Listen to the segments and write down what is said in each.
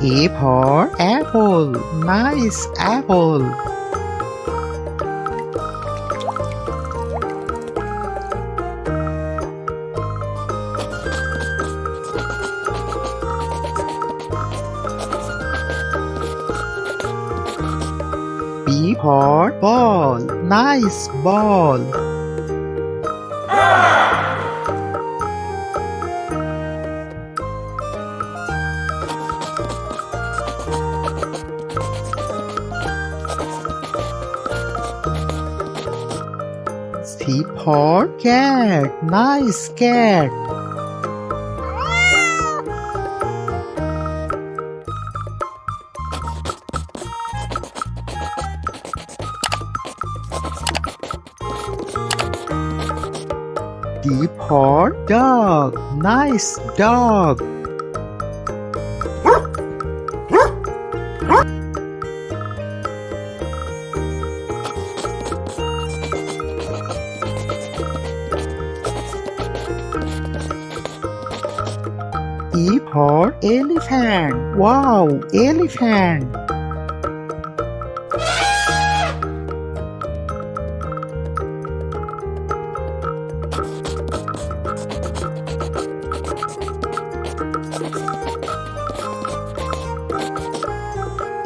A for apple. Nice apple. B for ball. Nice ball. C for cat. Nice cat. D for dog. Nice dog. E for elephant. Wow, elephant.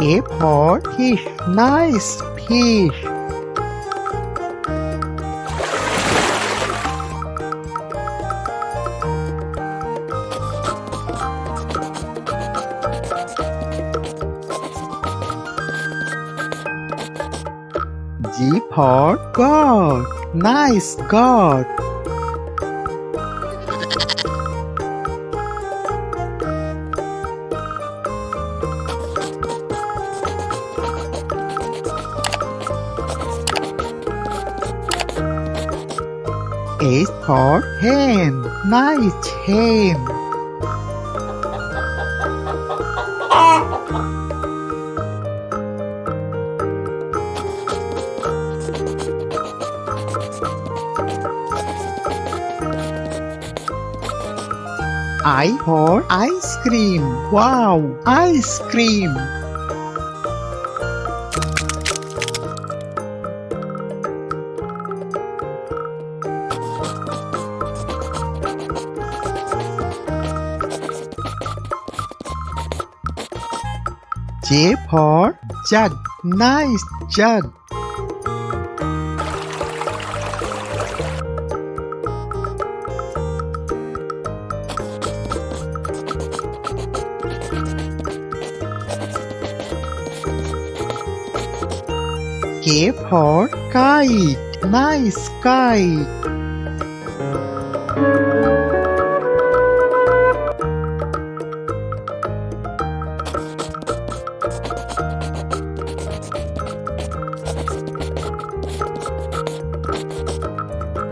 F for fish. Nice fish. G for God. Nice God. H for hen. Nice hen. I for ice cream. Wow, ice cream. J for jug. Nice jug. K for kite. Nice kite.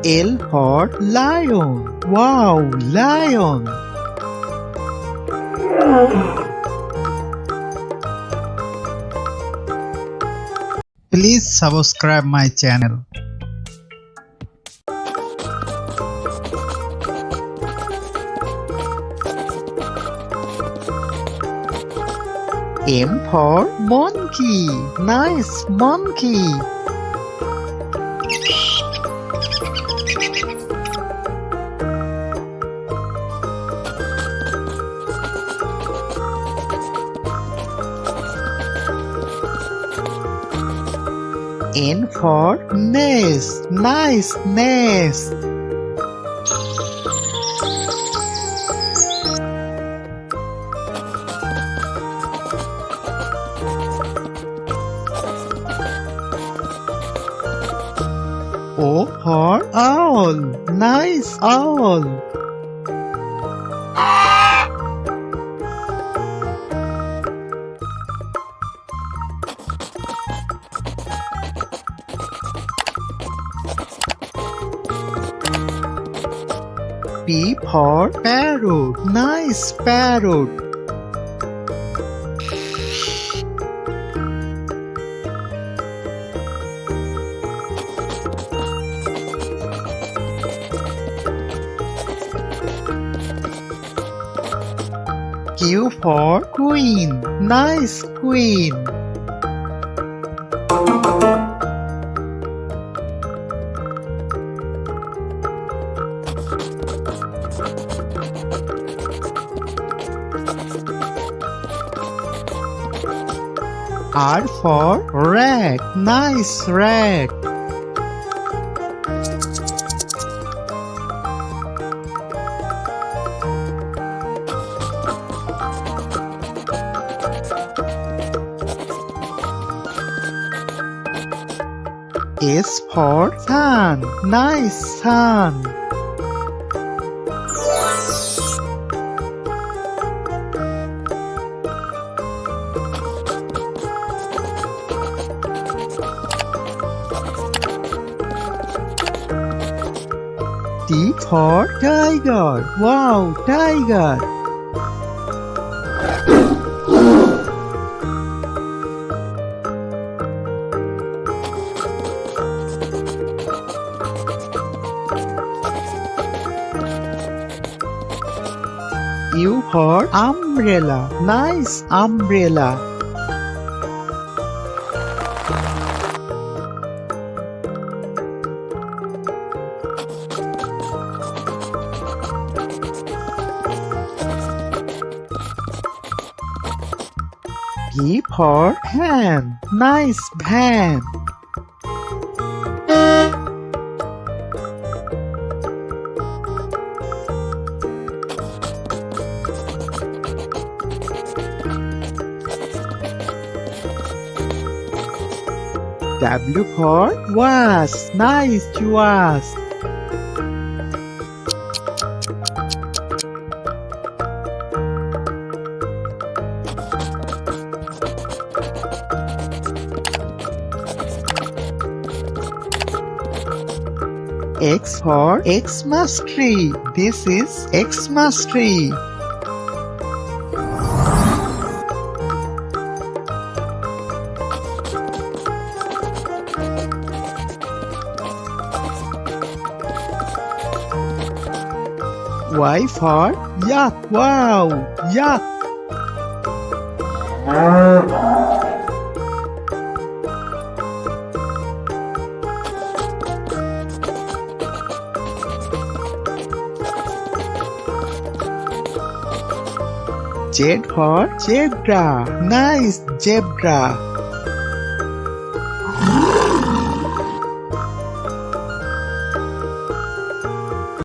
L for lion. Wow, lion. Please subscribe my channel. M for monkey. Nice monkey. N for nest. Nice nest. O for owl. Nice owl. P for parrot. Nice parrot. Q for queen. Nice queen. R for rat. Nice rat. S for sun. Nice sun. T for tiger. Wow, tiger. U for umbrella. Nice umbrella. P for pan. Nice pan. W for vase. Nice vase. X for Xmas tree. This is Xmas tree. Y for yak. Wow, yak. Z for zebra. Nice zebra.